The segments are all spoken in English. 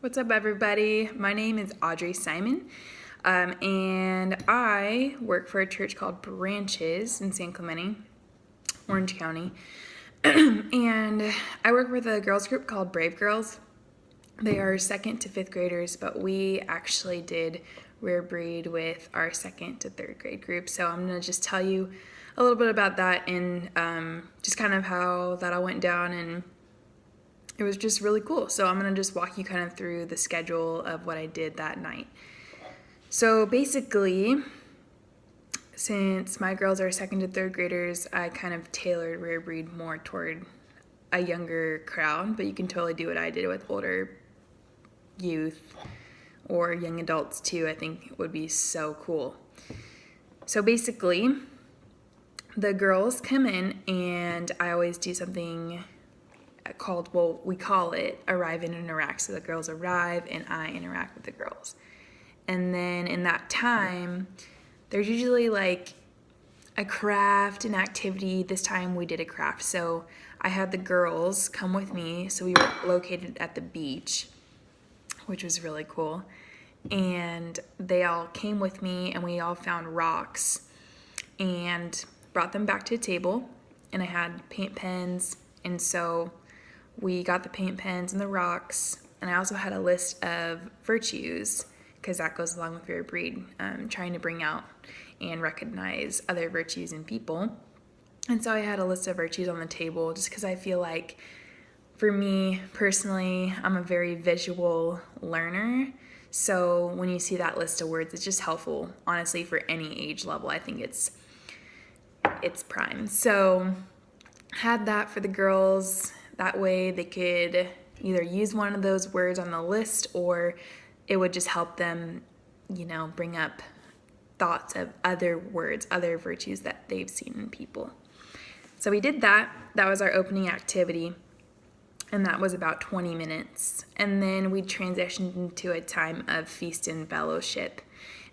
What's up, everybody? My name is Audrey Simon, and I work for a church called Branches in San Clemente, Orange County. And I work with a girls group called Brave Girls. They are 2nd to 5th graders, but we actually did rare breed with our 2nd to 3rd grade group. So I'm going to just tell you a little bit about that and just kind of how that all went down, and it was just really cool. So I'm going to just walk you kind of through the schedule of what I did that night. So basically, since my girls are 2nd to 3rd graders, I kind of tailored rare breed more toward a younger crowd, but you can totally do what I did with older youth or young adults too. I think it would be so cool. So basically, the girls come in and I always do something called, we call it arrive and interact. So the girls arrive and I interact with the girls. And then in that time, there's usually like a craft, an activity. This time we did a craft. So I had the girls come with me. So we were located at the beach, which was really cool. And they all came with me and we all found rocks and brought them back to a table. And I had paint pens. And so we got the paint pens and the rocks, and I also had a list of virtues, because that goes along with rare breed, trying to bring out and recognize other virtues in people. And so I had a list of virtues on the table just because I feel like, for me personally, I'm a very visual learner. So when you see that list of words, it's just helpful, honestly, for any age level. I think it's prime. So had that for the girls. That way they could either use one of those words on the list, or it would just help them, bring up thoughts of other words, other virtues that they've seen in people. So we did that. That was our opening activity, and that was about 20 minutes. And then we transitioned into a time of feast and fellowship,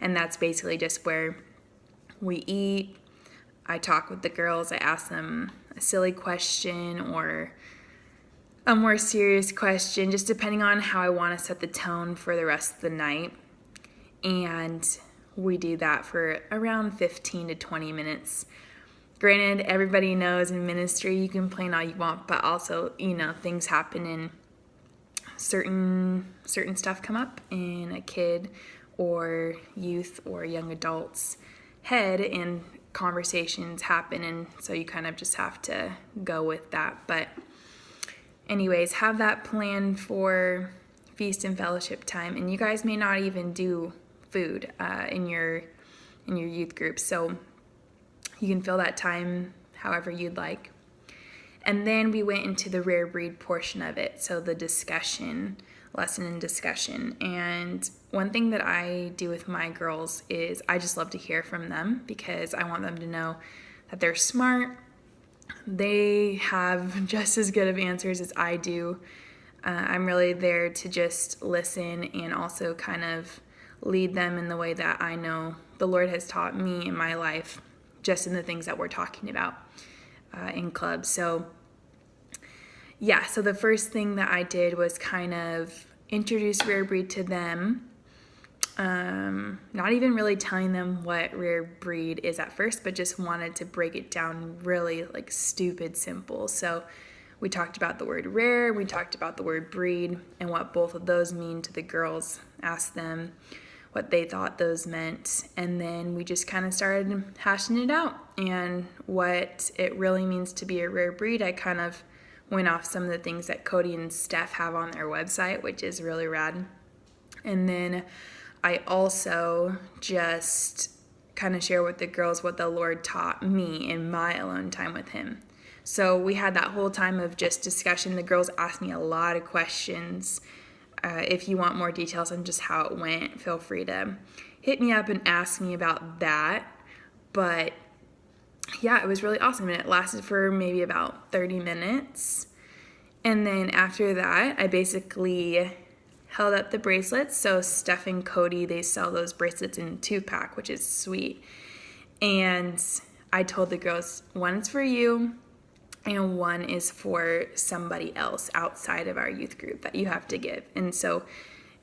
and that's basically just where we eat. I talk with the girls. I ask them a silly question or a more serious question, just depending on how I want to set the tone for the rest of the night. And we do that for around 15 to 20 minutes. Granted, everybody knows in ministry you can plan all you want, but also, things happen and certain stuff come up in a kid or youth or young adult's head, and conversations happen, and so you kind of just have to go with that. But anyways, have that planned for feast and fellowship time, and you guys may not even do food in your youth group, so you can fill that time however you'd like. And then we went into the rare breed portion of it, so the lesson and discussion. And one thing that I do with my girls is I just love to hear from them, because I want them to know that they're smart. They have just as good of answers as I do. I'm really there to just listen and also kind of lead them in the way that I know the Lord has taught me in my life, just in the things that we're talking about in club. So the first thing that I did was kind of introduce rare breed to them. Not even really telling them what rare breed is at first, but just wanted to break it down really like stupid simple. So we talked about the word rare, we talked about the word breed, and what both of those mean to the girls. Asked them what they thought those meant, and then we just kind of started hashing it out. And what it really means to be a rare breed, I kind of went off some of the things that Cody and Steph have on their website, which is really rad. And then I also just kind of share with the girls what the Lord taught me in my alone time with him. So we had that whole time of just discussion. The girls asked me a lot of questions. If you want more details on just how it went, feel free to hit me up and ask me about that. But yeah, it was really awesome, and it lasted for maybe about 30 minutes. And then after that, I basically held up the bracelets. So Steph and Cody, they sell those bracelets in 2-pack, which is sweet. And I told the girls, one is for you and one is for somebody else outside of our youth group that you have to give. And so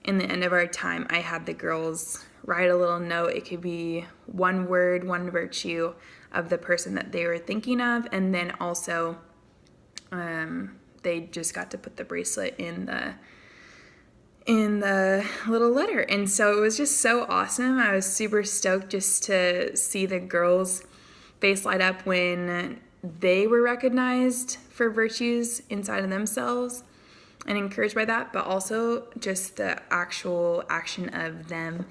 in the end of our time, I had the girls write a little note. It could be one word, one virtue of the person that they were thinking of, and then also they just got to put the bracelet in the little letter. And so it was just so awesome. I was super stoked just to see the girls' face light up when they were recognized for virtues inside of themselves and encouraged by that, but also just the actual action of them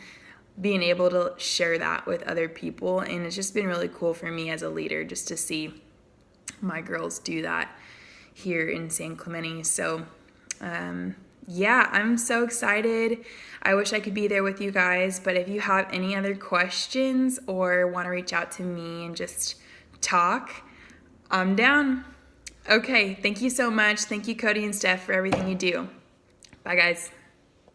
being able to share that with other people. And it's just been really cool for me as a leader just to see my girls do that here in San Clemente. So yeah, I'm so excited. I wish I could be there with you guys, but if you have any other questions or want to reach out to me and just talk, I'm down. Okay, thank you so much. Thank you, Cody and Steph, for everything you do. Bye, guys.